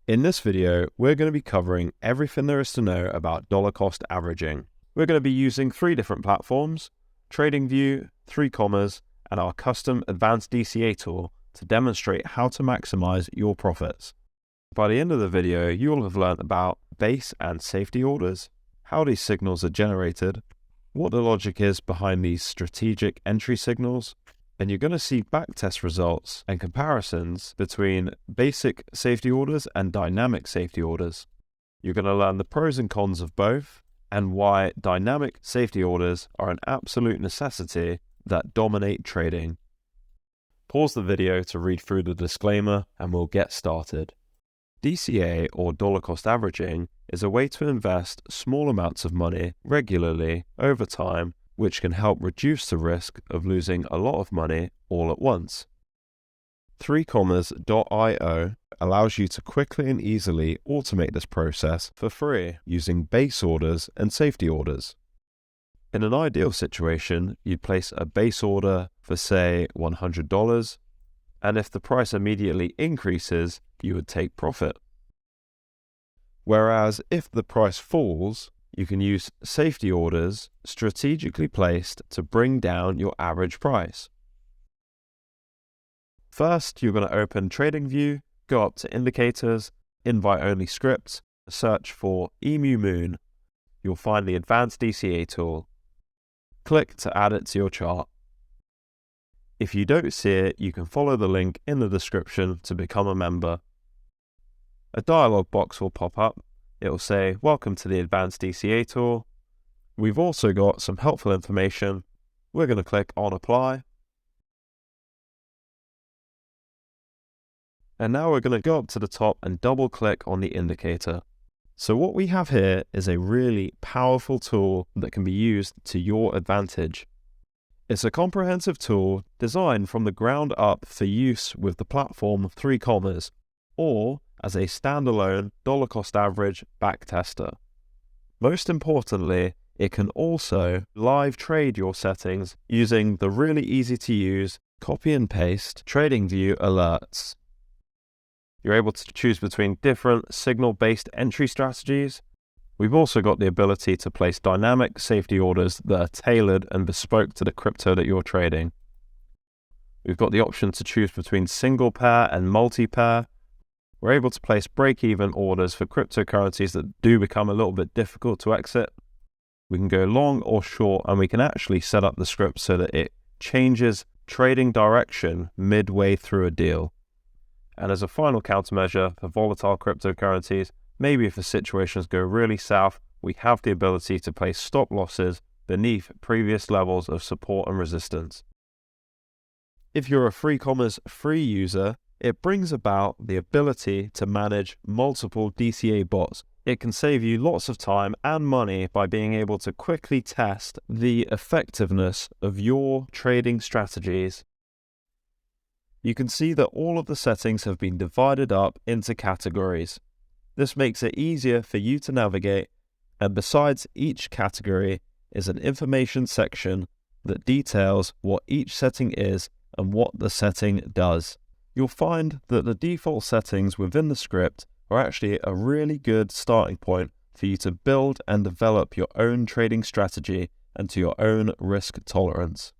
In this video, we're going to be covering everything there is to know about dollar cost averaging. We're going to be using 3 different platforms, TradingView, 3Commas, and our custom Advanced DCA Tool to demonstrate how to maximize your profits. By the end of the video, you'll have learned about base and safety orders, how these signals are generated, what the logic is behind these strategic entry signals, and you're going to see backtest results and comparisons between basic safety orders and dynamic safety orders. You're going to learn the pros and cons of both and why dynamic safety orders are an absolute necessity that dominate trading. Pause the video to read through the disclaimer and we'll get started. DCA, or dollar cost averaging, is a way to invest small amounts of money regularly over time, which can help reduce the risk of losing a lot of money all at once. 3Commas.io allows you to quickly and easily automate this process for free using base orders and safety orders. In an ideal situation, you'd place a base order for, say, $100, and if the price immediately increases, you would take profit. Whereas if the price falls, you can use safety orders strategically placed to bring down your average price. First, you're going to open TradingView, go up to Indicators, Invite-Only Scripts, search for EMU Moon. You'll find the Advanced DCA Tool. Click to add it to your chart. If you don't see it, you can follow the link in the description to become a member. A dialog box will pop up. It will say, "Welcome to the Advanced DCA Tool." We've also got some helpful information. We're going to click on Apply. And now we're going to go up to the top and double click on the indicator. So what we have here is a really powerful tool that can be used to your advantage. It's a comprehensive tool designed from the ground up for use with the platform 3Commas, or as a standalone dollar cost average backtester. Most importantly, it can also live trade your settings using the really easy to use copy and paste TradingView alerts. You're able to choose between different signal-based entry strategies. We've also got the ability to place dynamic safety orders that are tailored and bespoke to the crypto that you're trading. We've got the option to choose between single pair and multi-pair. We're able to place break-even orders for cryptocurrencies that do become a little bit difficult to exit. We can go long or short, and we can actually set up the script so that it changes trading direction midway through a deal. And as a final countermeasure for volatile cryptocurrencies, maybe if the situations go really south, we have the ability to place stop losses beneath previous levels of support and resistance. If you're a 3Commas free user, it brings about the ability to manage multiple DCA bots. It can save you lots of time and money by being able to quickly test the effectiveness of your trading strategies. You can see that all of the settings have been divided up into categories. This makes it easier for you to navigate, and besides each category is an information section that details what each setting is and what the setting does. You'll find that the default settings within the script are actually a really good starting point for you to build and develop your own trading strategy and to your own risk tolerance.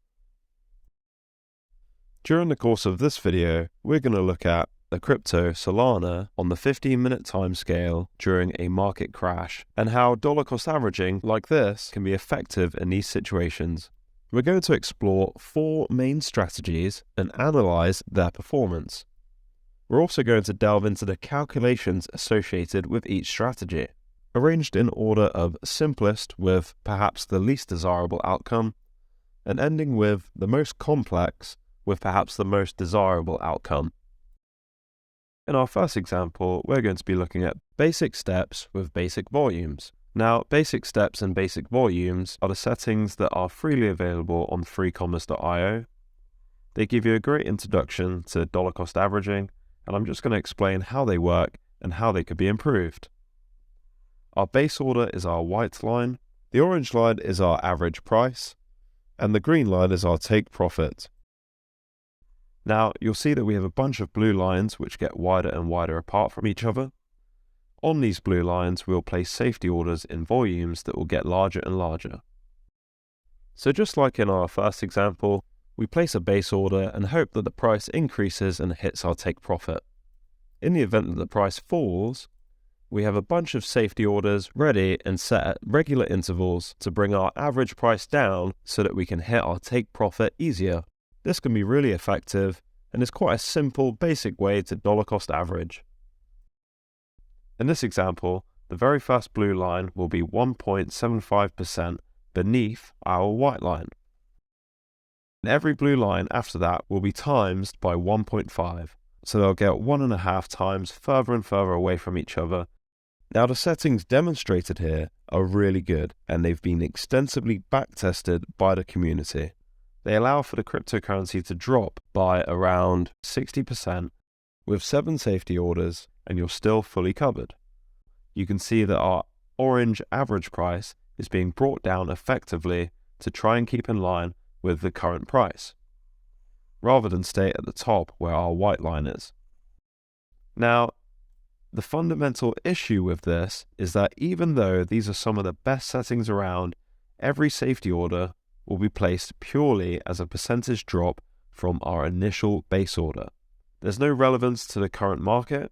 During the course of this video, we're going to look at the crypto Solana on the 15-minute time scale during a market crash and how dollar cost averaging like this can be effective in these situations. We're going to explore 4 main strategies and analyze their performance. We're also going to delve into the calculations associated with each strategy, arranged in order of simplest with perhaps the least desirable outcome, and ending with the most complex with perhaps the most desirable outcome. In our first example, we're going to be looking at basic steps with basic volumes. Now, basic steps and basic volumes are the settings that are freely available on 3Commas.io. They give you a great introduction to dollar cost averaging, and I'm just going to explain how they work and how they could be improved. Our base order is our white line, the orange line is our average price, and the green line is our take profit. Now, you'll see that we have a bunch of blue lines which get wider and wider apart from each other. On these blue lines, we'll place safety orders in volumes that will get larger and larger. So just like in our first example, we place a base order and hope that the price increases and hits our take profit. In the event that the price falls, we have a bunch of safety orders ready and set at regular intervals to bring our average price down so that we can hit our take profit easier. This can be really effective and is quite a simple, basic way to dollar cost average. In this example, the very first blue line will be 1.75% beneath our white line. And every blue line after that will be times by 1.5, so they'll get 1.5 times further and further away from each other. Now the settings demonstrated here are really good, and they've been extensively backtested by the community. They allow for the cryptocurrency to drop by around 60% with 7 safety orders, and you're still fully covered. You can see that our orange average price is being brought down effectively to try and keep in line with the current price, rather than stay at the top where our white line is. Now, the fundamental issue with this is that even though these are some of the best settings around, every safety order will be placed purely as a percentage drop from our initial base order. There's no relevance to the current market.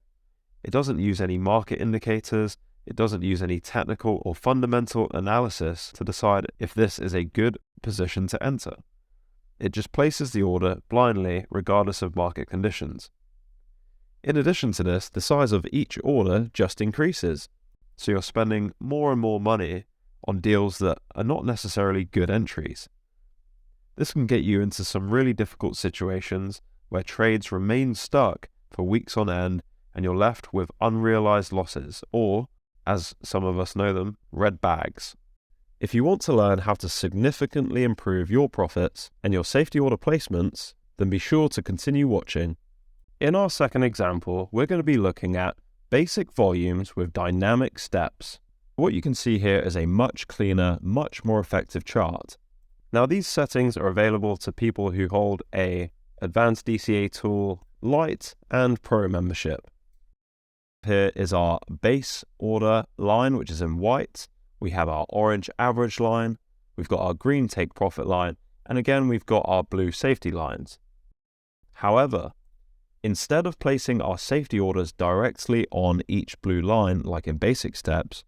It doesn't use any market indicators. It doesn't use any technical or fundamental analysis to decide if this is a good position to enter. It just places the order blindly regardless of market conditions. In addition to this, the size of each order just increases, so you're spending more and more money on deals that are not necessarily good entries. This can get you into some really difficult situations where trades remain stuck for weeks on end and you're left with unrealized losses, or, as some of us know them, red bags. If you want to learn how to significantly improve your profits and your safety order placements, then be sure to continue watching. In our second example, we're going to be looking at basic volumes with dynamic steps. What you can see here is a much cleaner, much more effective chart. Now these settings are available to people who hold a Advanced DCA Tool Lite and Pro membership. Here is our base order line, which is in white. We have our orange average line. We've got our green take profit line. And again, we've got our blue safety lines. However, instead of placing our safety orders directly on each blue line, like in basic steps,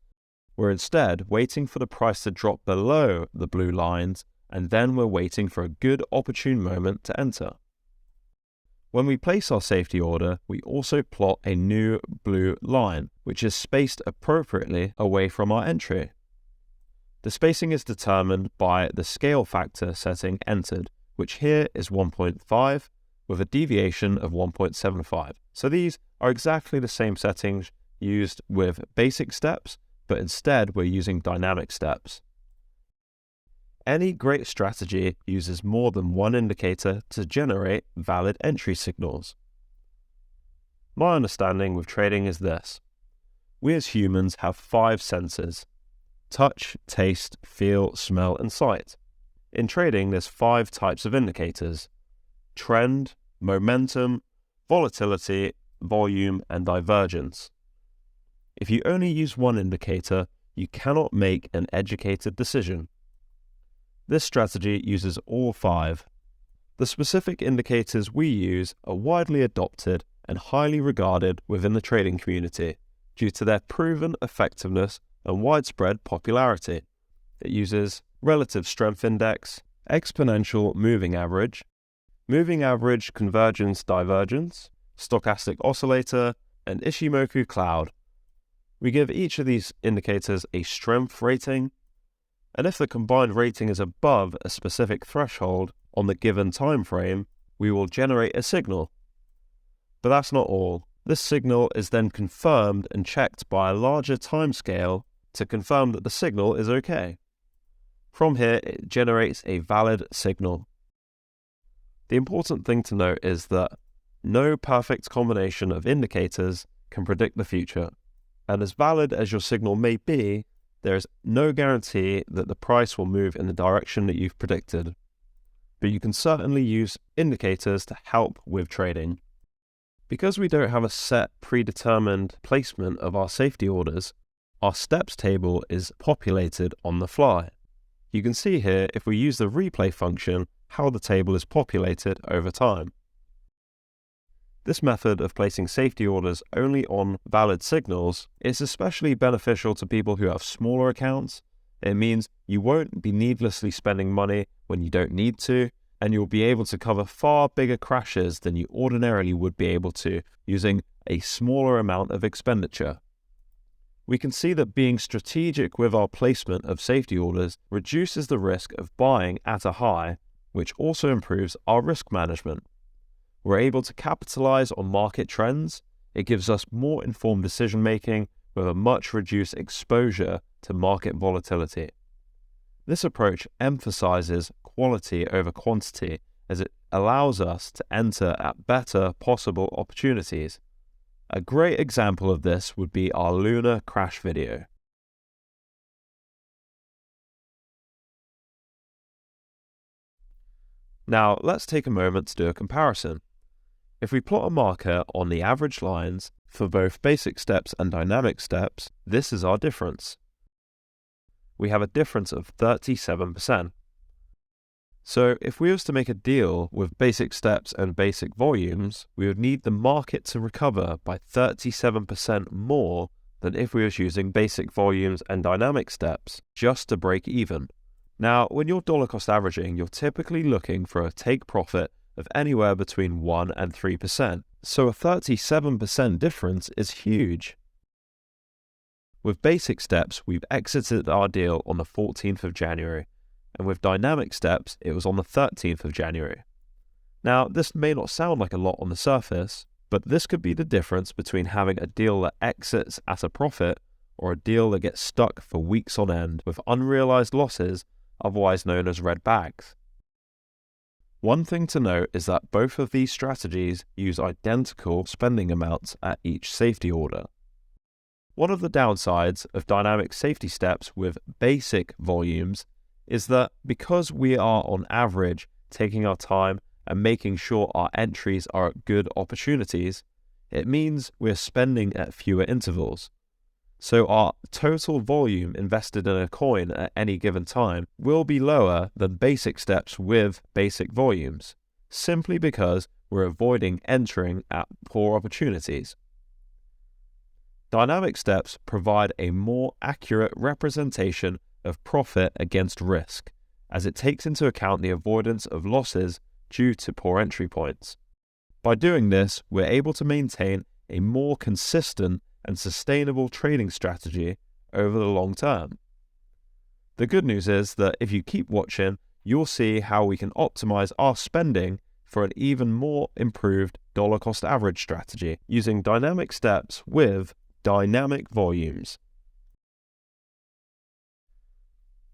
we're instead waiting for the price to drop below the blue lines, and then we're waiting for a good opportune moment to enter. When we place our safety order, we also plot a new blue line, which is spaced appropriately away from our entry. The spacing is determined by the scale factor setting entered, which here is 1.5 with a deviation of 1.75. So these are exactly the same settings used with basic steps, but instead we're using dynamic steps. Any great strategy uses more than one indicator to generate valid entry signals. My understanding with trading is this. We as humans have 5 senses: touch, taste, feel, smell, and sight. In trading, there's 5 types of indicators: trend, momentum, volatility, volume, and divergence. If you only use one indicator, you cannot make an educated decision. This strategy uses all 5. The specific indicators we use are widely adopted and highly regarded within the trading community due to their proven effectiveness and widespread popularity. It uses relative strength index, exponential moving average convergence divergence, stochastic oscillator, and Ishimoku cloud. We give each of these indicators a strength rating, and if the combined rating is above a specific threshold on the given time frame, we will generate a signal. But that's not all. This signal is then confirmed and checked by a larger timescale to confirm that the signal is okay. From here, it generates a valid signal. The important thing to note is that no perfect combination of indicators can predict the future, and as valid as your signal may be, there is no guarantee that the price will move in the direction that you've predicted, but you can certainly use indicators to help with trading. Because we don't have a set predetermined placement of our safety orders, our steps table is populated on the fly. You can see here, if we use the replay function, how the table is populated over time. This method of placing safety orders only on valid signals is especially beneficial to people who have smaller accounts. It means you won't be needlessly spending money when you don't need to, and you'll be able to cover far bigger crashes than you ordinarily would be able to using a smaller amount of expenditure. We can see that being strategic with our placement of safety orders reduces the risk of buying at a high, which also improves our risk management. We're able to capitalize on market trends. It gives us more informed decision making with a much reduced exposure to market volatility. This approach emphasizes quality over quantity as it allows us to enter at better possible opportunities. A great example of this would be our lunar crash video. Now let's take a moment to do a comparison. If we plot a marker on the average lines for both basic steps and dynamic steps, this is our difference. We have a difference of 37%. So if we was to make a deal with basic steps and basic volumes, we would need the market to recover by 37% more than if we was using basic volumes and dynamic steps just to break even. Now, when you're dollar cost averaging, you're typically looking for a take profit of anywhere between 1 and 3%. So a 37% difference is huge. With basic steps, we've exited our deal on the 14th of January. And with dynamic steps, it was on the 13th of January. Now, this may not sound like a lot on the surface, but this could be the difference between having a deal that exits at a profit or a deal that gets stuck for weeks on end with unrealized losses, otherwise known as red bags. One thing to note is that both of these strategies use identical spending amounts at each safety order. One of the downsides of dynamic safety steps with basic volumes is that because we are on average taking our time and making sure our entries are at good opportunities, it means we're spending at fewer intervals. So our total volume invested in a coin at any given time will be lower than basic steps with basic volumes, simply because we're avoiding entering at poor opportunities. Dynamic steps provide a more accurate representation of profit against risk, as it takes into account the avoidance of losses due to poor entry points. By doing this, we're able to maintain a more consistent and sustainable trading strategy over the long term. The good news is that if you keep watching, you'll see how we can optimize our spending for an even more improved dollar cost average strategy using dynamic steps with dynamic volumes.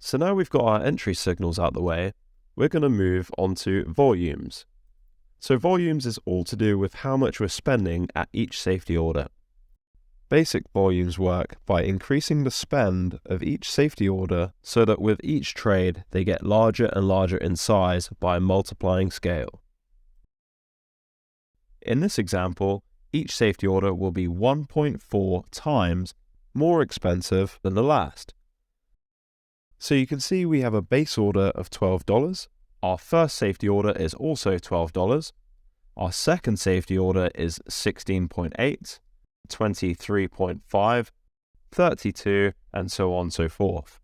So now we've got our entry signals out the way, we're going to move on to volumes. So volumes is all to do with how much we're spending at each safety order. Basic volumes work by increasing the spend of each safety order so that with each trade they get larger and larger in size by a multiplying scale. In this example, each safety order will be 1.4 times more expensive than the last. So you can see we have a base order of $12. Our first safety order is also $12. Our second safety order is 16.8, 23.5, 32, and so on and so forth.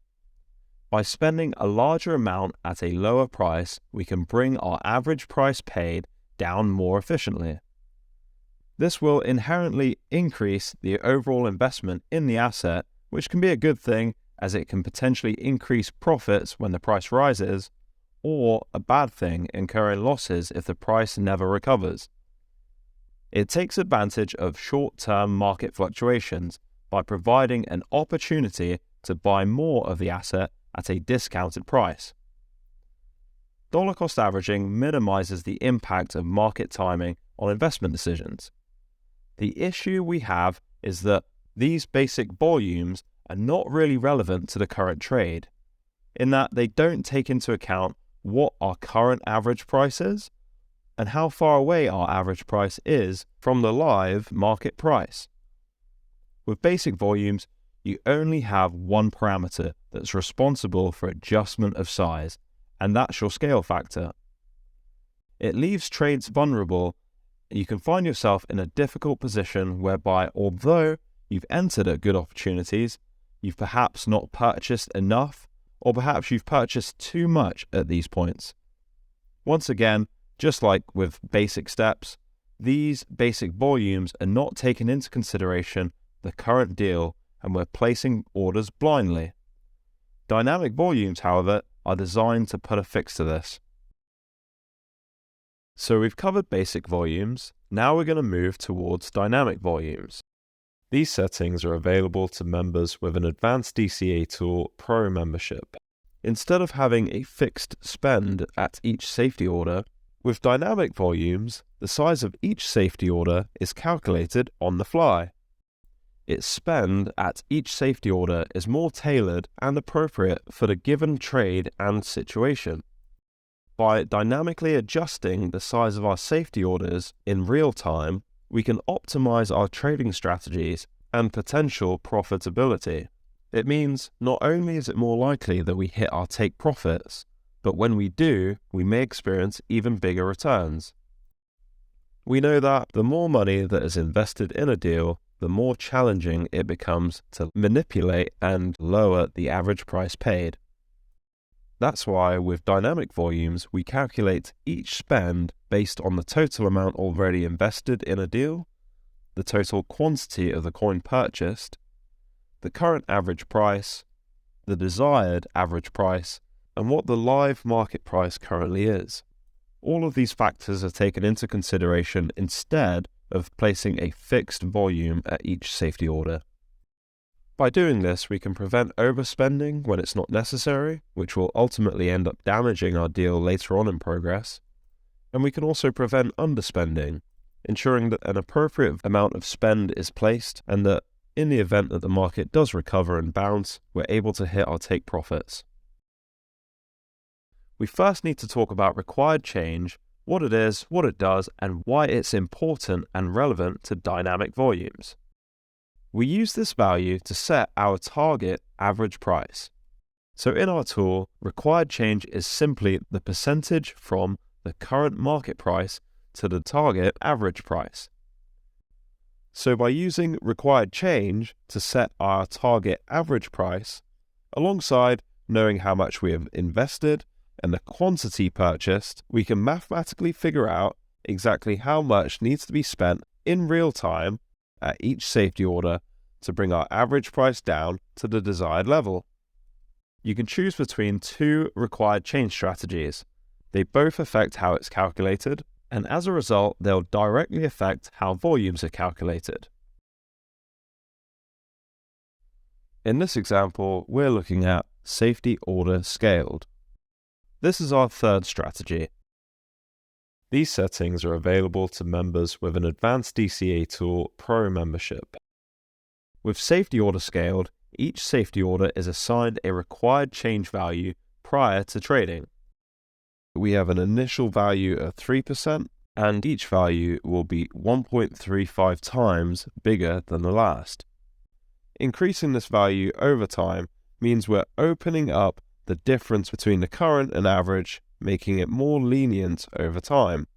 By spending a larger amount at a lower price, we can bring our average price paid down more efficiently. This will inherently increase the overall investment in the asset, which can be a good thing as it can potentially increase profits when the price rises, or a bad thing, incurring losses if the price never recovers. It takes advantage of short-term market fluctuations by providing an opportunity to buy more of the asset at a discounted price. Dollar cost averaging minimizes the impact of market timing on investment decisions. The issue we have is that these basic volumes are not really relevant to the current trade, in that they don't take into account what our current average price is, and how far away our average price is from the live market price. With basic volumes, you only have one parameter that's responsible for adjustment of size, and that's your scale factor. It leaves trades vulnerable. You can find yourself in a difficult position whereby, although you've entered at good opportunities, you've perhaps not purchased enough, or perhaps you've purchased too much at these points. Once again, just like with basic steps, these basic volumes are not taken into consideration the current deal, and we're placing orders blindly. Dynamic volumes, however, are designed to put a fix to this. So we've covered basic volumes. Now we're going to move towards dynamic volumes. These settings are available to members with an Advanced DCA Tool Pro membership. Instead of having a fixed spend at each safety order, with dynamic volumes, the size of each safety order is calculated on the fly. Its spend at each safety order is more tailored and appropriate for the given trade and situation. By dynamically adjusting the size of our safety orders in real time, we can optimize our trading strategies and potential profitability. It means not only is it more likely that we hit our take profits, but when we do, we may experience even bigger returns. We know that the more money that is invested in a deal, the more challenging it becomes to manipulate and lower the average price paid. That's why with dynamic volumes, we calculate each spend based on the total amount already invested in a deal, the total quantity of the coin purchased, the current average price, the desired average price, and what the live market price currently is. All of these factors are taken into consideration instead of placing a fixed volume at each safety order. By doing this, we can prevent overspending when it's not necessary, which will ultimately end up damaging our deal later on in progress, and we can also prevent underspending, ensuring that an appropriate amount of spend is placed and that in the event that the market does recover and bounce, we're able to hit our take profits. We first need to talk about required change, what it is, what it does, and why it's important and relevant to dynamic volumes. We use this value to set our target average price. So in our tool, required change is simply the percentage from the current market price to the target average price. So by using required change to set our target average price, alongside knowing how much we have invested and the quantity purchased, we can mathematically figure out exactly how much needs to be spent in real time at each safety order to bring our average price down to the desired level. You can choose between two required change strategies. They both affect how it's calculated, and as a result, they'll directly affect how volumes are calculated. In this example, we're looking at safety order scaled. This is our third strategy. These settings are available to members with an Advanced DCA Tool Pro membership. With safety order scaled, each safety order is assigned a required change value prior to trading. We have an initial value of 3%, and each value will be 1.35 times bigger than the last. Increasing this value over time means we're opening up the difference between the current and average, making it more lenient over time.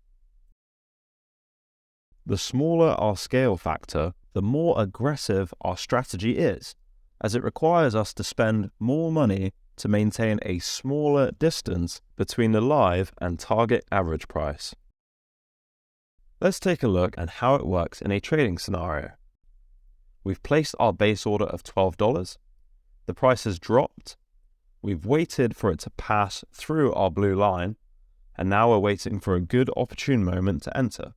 The smaller our scale factor, the more aggressive our strategy is, as it requires us to spend more money to maintain a smaller distance between the live and target average price. Let's take a look at how it works in a trading scenario. We've placed our base order of $12. The price has dropped. We've waited for it to pass through our blue line, and now we're waiting for a good opportune moment to enter.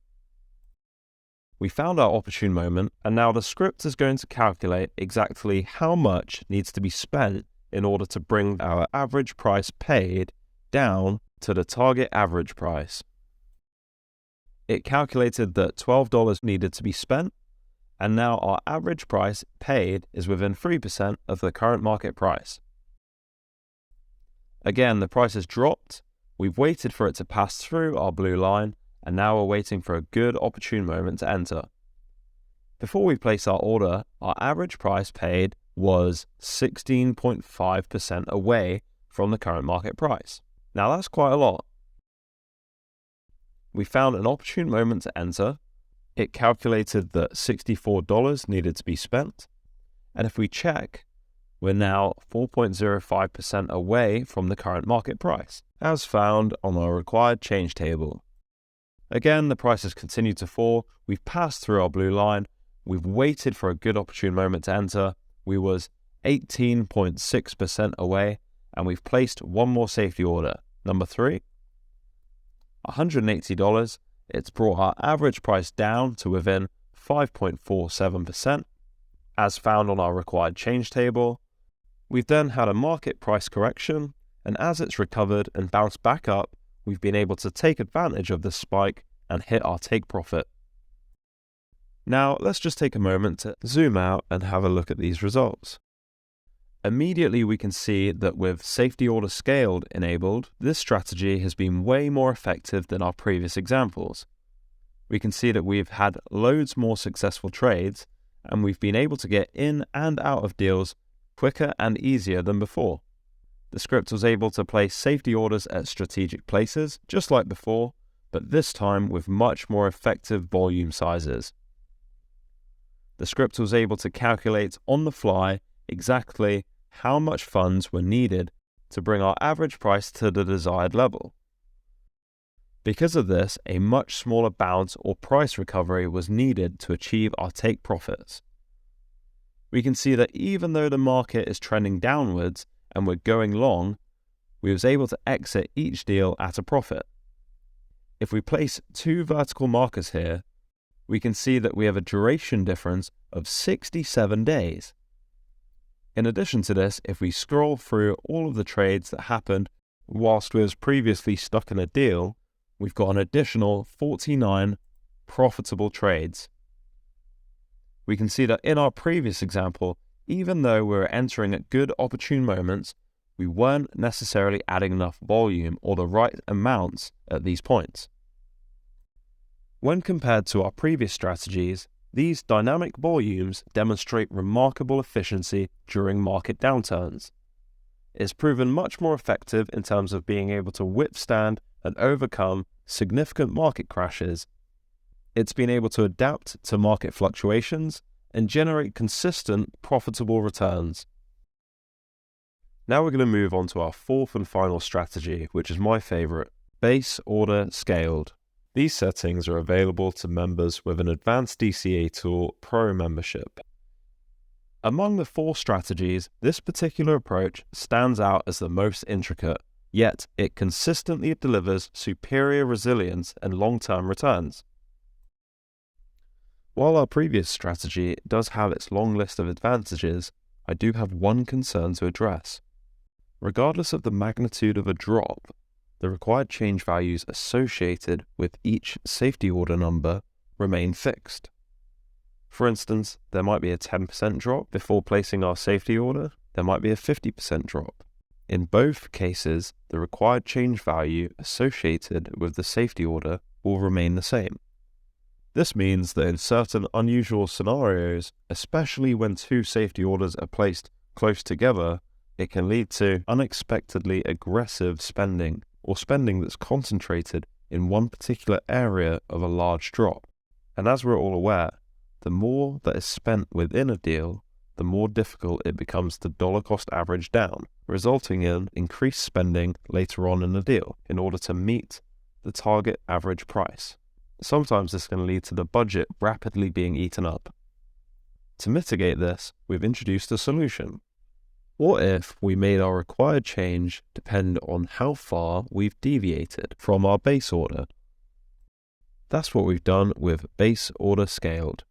We found our opportune moment, and now the script is going to calculate exactly how much needs to be spent in order to bring our average price paid down to the target average price. It calculated that $12 needed to be spent, and now our average price paid is within 3% of the current market price. Again, the price has dropped. We've waited for it to pass through our blue line, and now we're waiting for a good opportune moment to enter. Before we place our order, our average price paid was 16.5% away from the current market price. Now that's quite a lot. We found an opportune moment to enter. It calculated that $64 needed to be spent. And if we check, we're now 4.05% away from the current market price, as found on our required change table. Again, the price has continued to fall. We've passed through our blue line. We've waited for a good opportune moment to enter. We was 18.6% away, and we've placed one more safety order, number 3, $180. It's brought our average price down to within 5.47%, as found on our required change table. We've then had a market price correction, and as it's recovered and bounced back up, we've been able to take advantage of this spike and hit our take profit. Now, let's just take a moment to zoom out and have a look at these results. Immediately, we can see that with safety order scaled enabled, this strategy has been way more effective than our previous examples. We can see that we've had loads more successful trades, and we've been able to get in and out of deals quicker and easier than before. The script was able to place safety orders at strategic places, just like before, but this time with much more effective volume sizes. The script was able to calculate on the fly exactly how much funds were needed to bring our average price to the desired level. Because of this, a much smaller bounce or price recovery was needed to achieve our take profits. We can see that even though the market is trending downwards and we're going long, we was able to exit each deal at a profit. If we place 2 vertical markers here, we can see that we have a duration difference of 67 days. In addition to this, if we scroll through all of the trades that happened whilst we was previously stuck in a deal, we've got an additional 49 profitable trades. We can see that in our previous example, even though we were entering at good opportune moments, we weren't necessarily adding enough volume or the right amounts at these points. When compared to our previous strategies, these dynamic volumes demonstrate remarkable efficiency during market downturns. It's proven much more effective in terms of being able to withstand and overcome significant market crashes. It's been able to adapt to market fluctuations and generate consistent, profitable returns. Now we're going to move on to our 4th and final strategy, which is my favorite, base order scaled. These settings are available to members with an Advanced DCA Tool Pro membership. Among the 4 strategies, this particular approach stands out as the most intricate, yet it consistently delivers superior resilience and long-term returns. While our previous strategy does have its long list of advantages, I do have one concern to address. Regardless of the magnitude of a drop, the required change values associated with each safety order number remain fixed. For instance, there might be a 10% drop before placing our safety order. There might be a 50% drop. In both cases, the required change value associated with the safety order will remain the same. This means that in certain unusual scenarios, especially when 2 safety orders are placed close together, it can lead to unexpectedly aggressive spending, or spending that's concentrated in one particular area of a large drop. And as we're all aware, the more that is spent within a deal, the more difficult it becomes to dollar cost average down, resulting in increased spending later on in the deal in order to meet the target average price. Sometimes this can lead to the budget rapidly being eaten up. To mitigate this, we've introduced a solution. What if we made our required change depend on how far we've deviated from our base order? That's what we've done with base order scaled.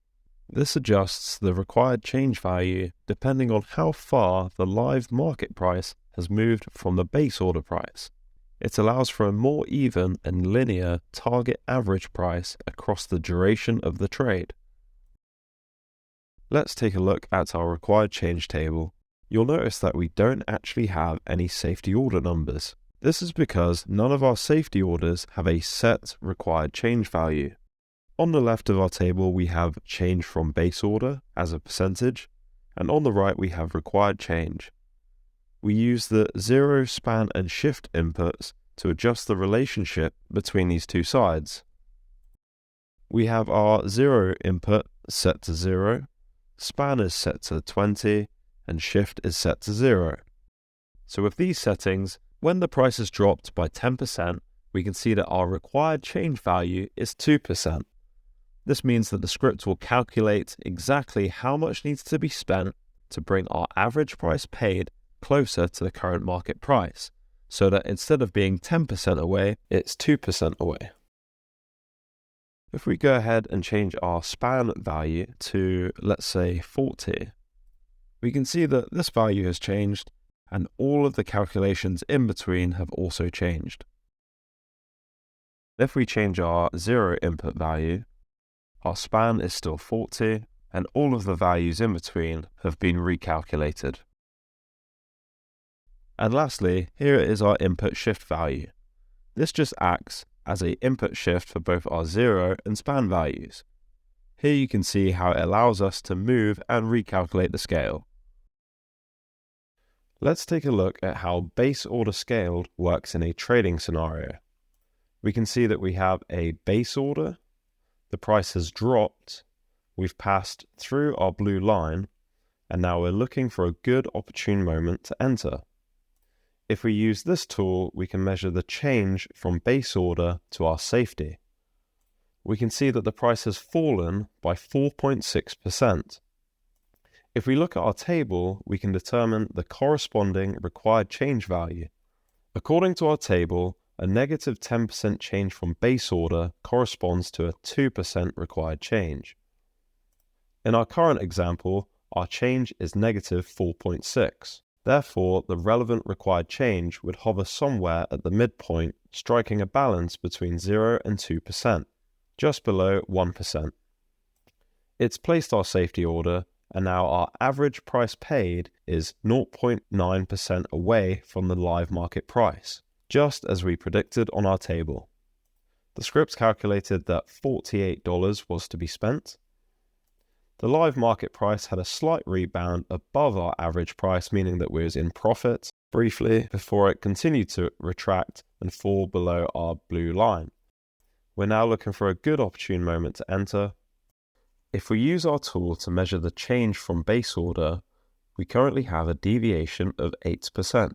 This adjusts the required change value depending on how far the live market price has moved from the base order price. It allows for a more even and linear target average price across the duration of the trade. Let's take a look at our required change table. You'll notice that we don't actually have any safety order numbers. This is because none of our safety orders have a set required change value. On the left of our table, we have change from base order as a percentage, and on the right, we have required change. We use the 0, span, and shift inputs to adjust the relationship between these two sides. We have our 0 input set to 0, span is set to 20, and shift is set to 0. So with these settings, when the price has dropped by 10%, we can see that our required change value is 2%. This means that the script will calculate exactly how much needs to be spent to bring our average price paid closer to the current market price, so that instead of being 10% away, it's 2% away. If we go ahead and change our span value to, let's say, 40, we can see that this value has changed, and all of the calculations in between have also changed. If we change our 0 input value, our span is still 40, and all of the values in between have been recalculated. And lastly, here is our input shift value. This just acts as an input shift for both our 0 and span values. Here you can see how it allows us to move and recalculate the scale. Let's take a look at how base order scaled works in a trading scenario. We can see that we have a base order, the price has dropped, we've passed through our blue line, and now we're looking for a good opportune moment to enter. If we use this tool, we can measure the change from base order to our safety. We can see that the price has fallen by 4.6%. If we look at our table, we can determine the corresponding required change value. According to our table, a negative 10% change from base order corresponds to a 2% required change. In our current example, our change is negative 4.6. Therefore, the relevant required change would hover somewhere at the midpoint, striking a balance between 0 and 2%, just below 1%. It's placed our safety order, and now our average price paid is 0.9% away from the live market price, just as we predicted on our table. The script calculated that $48 was to be spent. The live market price had a slight rebound above our average price, meaning that we was in profit briefly before it continued to retract and fall below our blue line. We're now looking for a good opportune moment to enter. If we use our tool to measure the change from base order, we currently have a deviation of 8%.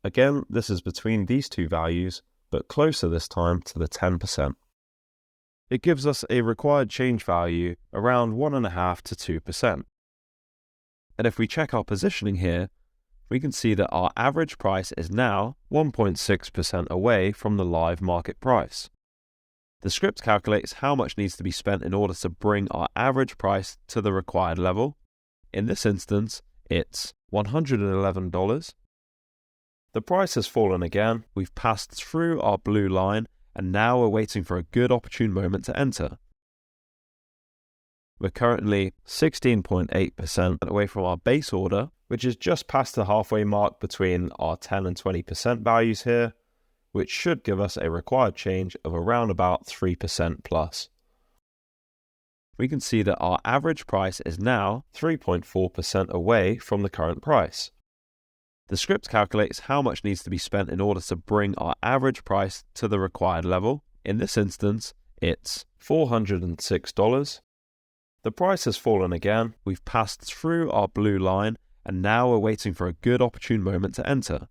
Again, this is between these two values, but closer this time to the 10%. It gives us a required change value around 1.5 to 2%. And if we check our positioning here, we can see that our average price is now 1.6% away from the live market price. The script calculates how much needs to be spent in order to bring our average price to the required level. In this instance, it's $111. The price has fallen again, we've passed through our blue line, and now we're waiting for a good opportune moment to enter. We're currently 16.8% away from our base order, which is just past the halfway mark between our 10 and 20% values here, which should give us a required change of around about 3% plus. We can see that our average price is now 3.4% away from the current price. The script calculates how much needs to be spent in order to bring our average price to the required level. In this instance, it's $406. The price has fallen again, we've passed through our blue line, and now we're waiting for a good opportune moment to enter.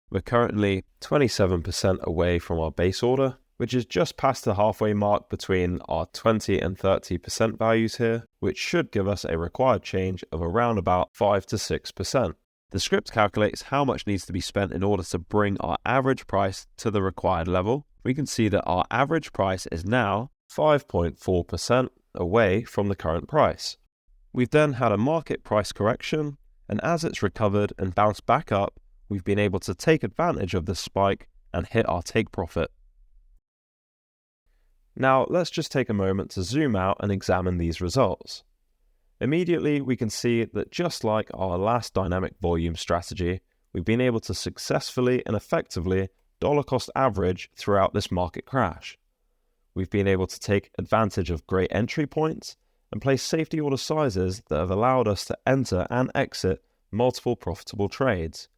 We're currently 27% away from our base order, which is just past the halfway mark between our 20 and 30% values here, which should give us a required change of around about 5 to 6%. The script calculates how much needs to be spent in order to bring our average price to the required level. We can see that our average price is now 5.4% away from the current price. We've then had a market price correction, and as it's recovered and bounced back up, we've been able to take advantage of this spike and hit our take profit. Now let's just take a moment to zoom out and examine these results. Immediately we can see that just like our last dynamic volume strategy, we've been able to successfully and effectively dollar cost average throughout this market crash. We've been able to take advantage of great entry points and place safety order sizes that have allowed us to enter and exit multiple profitable trades.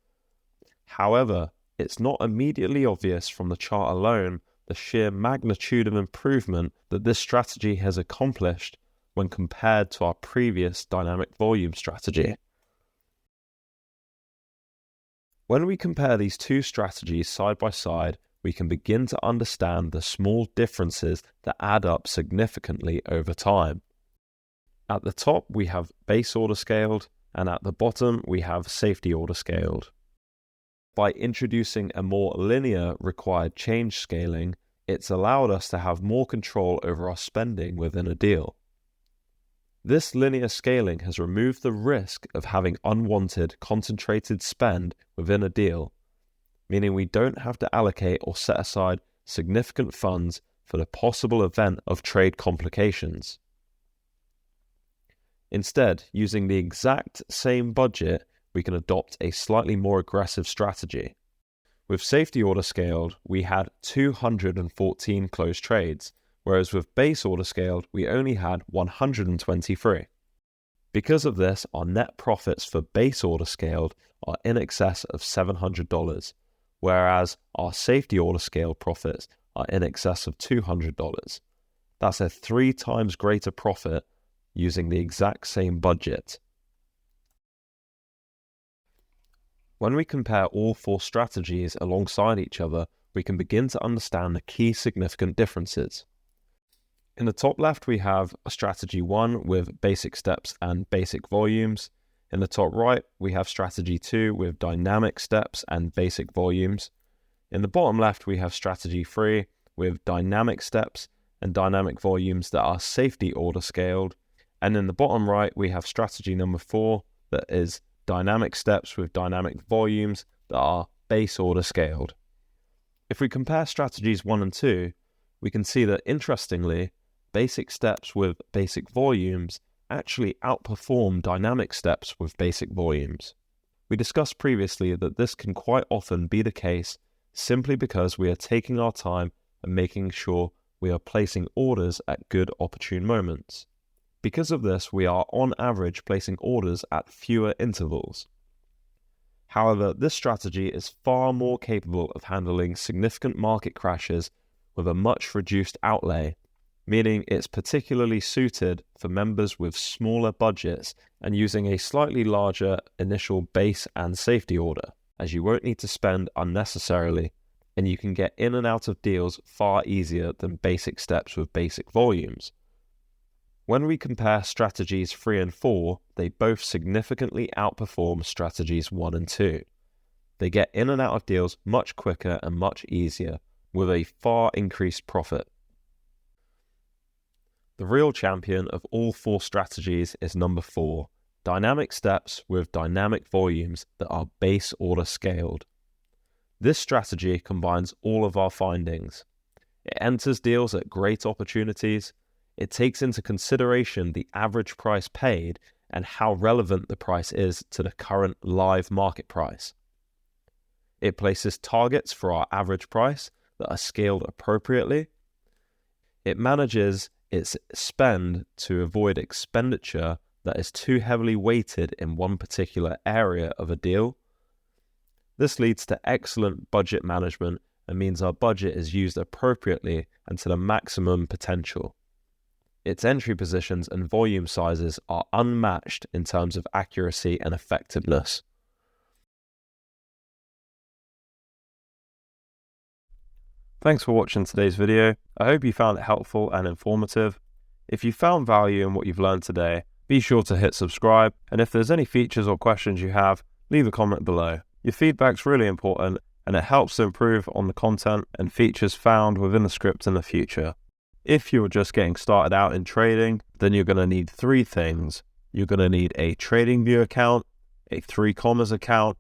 However, it's not immediately obvious from the chart alone the sheer magnitude of improvement that this strategy has accomplished when compared to our previous dynamic volume strategy. When we compare these two strategies side by side, we can begin to understand the small differences that add up significantly over time. At the top, we have base order scaled, and at the bottom, we have safety order scaled. By introducing a more linear required change scaling, it's allowed us to have more control over our spending within a deal. This linear scaling has removed the risk of having unwanted concentrated spend within a deal, meaning we don't have to allocate or set aside significant funds for the possible event of trade complications. Instead, using the exact same budget, we can adopt a slightly more aggressive strategy. With safety order scaled, we had 214 closed trades, whereas with base order scaled, we only had 123. Because of this, our net profits for base order scaled are in excess of $700, whereas our safety order scaled profits are in excess of $200. That's a 3 times greater profit using the exact same budget. When we compare all 4 strategies alongside each other, we can begin to understand the key significant differences. In the top left, we have strategy 1 with basic steps and basic volumes. In the top right, we have strategy 2 with dynamic steps and basic volumes. In the bottom left, we have strategy 3 with dynamic steps and dynamic volumes that are safety order scaled. And in the bottom right, we have strategy number 4 that is dynamic steps with dynamic volumes that are base order scaled. If we compare strategies 1 and 2, we can see that, interestingly, basic steps with basic volumes actually outperform dynamic steps with basic volumes. We discussed previously that this can quite often be the case simply because we are taking our time and making sure we are placing orders at good opportune moments. Because of this, we are on average placing orders at fewer intervals. However, this strategy is far more capable of handling significant market crashes with a much reduced outlay, meaning it's particularly suited for members with smaller budgets and using a slightly larger initial base and safety order, as you won't need to spend unnecessarily, and you can get in and out of deals far easier than basic steps with basic volumes. When we compare strategies 3 and 4, they both significantly outperform strategies 1 and 2. They get in and out of deals much quicker and much easier, with a far increased profit. The real champion of all 4 strategies is number 4, dynamic steps with dynamic volumes that are base order scaled. This strategy combines all of our findings. It enters deals at great opportunities. It takes into consideration the average price paid and how relevant the price is to the current live market price. It places targets for our average price that are scaled appropriately. It manages its spend to avoid expenditure that is too heavily weighted in one particular area of a deal. This leads to excellent budget management and means our budget is used appropriately and to the maximum potential. Its entry positions and volume sizes are unmatched in terms of accuracy and effectiveness. Thanks for watching today's video. I hope you found it helpful and informative. If you found value in what you've learned today, be sure to hit subscribe, and if there's any features or questions you have, leave a comment below. Your feedback's really important, and it helps to improve on the content and features found within the script in the future. If you're just getting started out in trading, then you're going to need 3 things. You're going to need a TradingView account, a 3Commas account,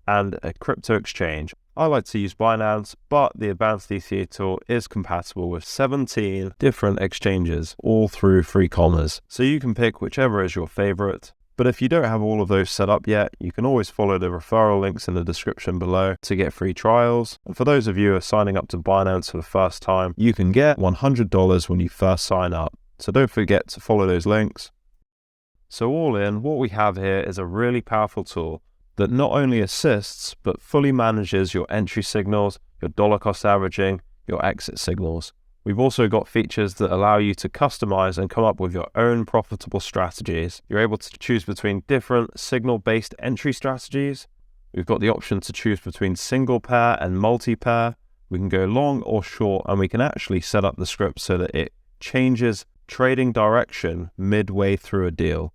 and a crypto exchange. I like to use Binance, but the Advanced DCA Tool is compatible with 17 different exchanges, all through 3Commas. So you can pick whichever is your favorite. But if you don't have all of those set up yet, you can always follow the referral links in the description below to get free trials. And for those of you who are signing up to Binance for the first time, you can get $100 when you first sign up. So don't forget to follow those links. So all in, what we have here is a really powerful tool that not only assists, but fully manages your entry signals, your dollar cost averaging, your exit signals. We've also got features that allow you to customize and come up with your own profitable strategies. You're able to choose between different signal-based entry strategies. We've got the option to choose between single pair and multi-pair. We can go long or short, and we can actually set up the script so that it changes trading direction midway through a deal.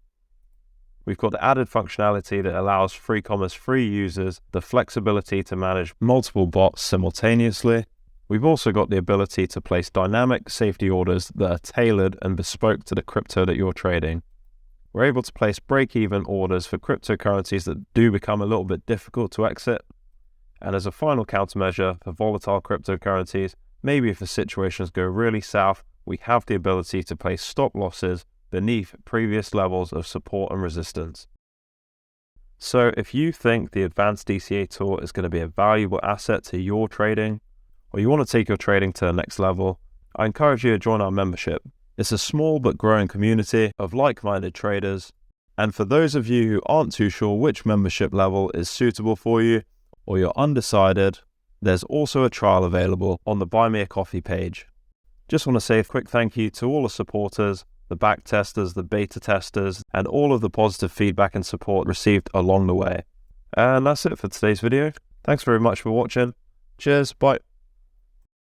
We've got the added functionality that allows 3Commas free users the flexibility to manage multiple bots simultaneously. We've also got the ability to place dynamic safety orders that are tailored and bespoke to the crypto that you're trading. We're able to place break-even orders for cryptocurrencies that do become a little bit difficult to exit. And as a final countermeasure for volatile cryptocurrencies, maybe if the situations go really south, we have the ability to place stop losses beneath previous levels of support and resistance. So if you think the Advanced DCA Tool is going to be a valuable asset to your trading, or you want to take your trading to the next level, I encourage you to join our membership. It's a small but growing community of like-minded traders. And for those of you who aren't too sure which membership level is suitable for you, or you're undecided, there's also a trial available on the Buy Me a Coffee page. Just want to say a quick thank you to all the supporters, the back testers, the beta testers, and all of the positive feedback and support received along the way. And that's it for today's video. Thanks very much for watching. Cheers, bye.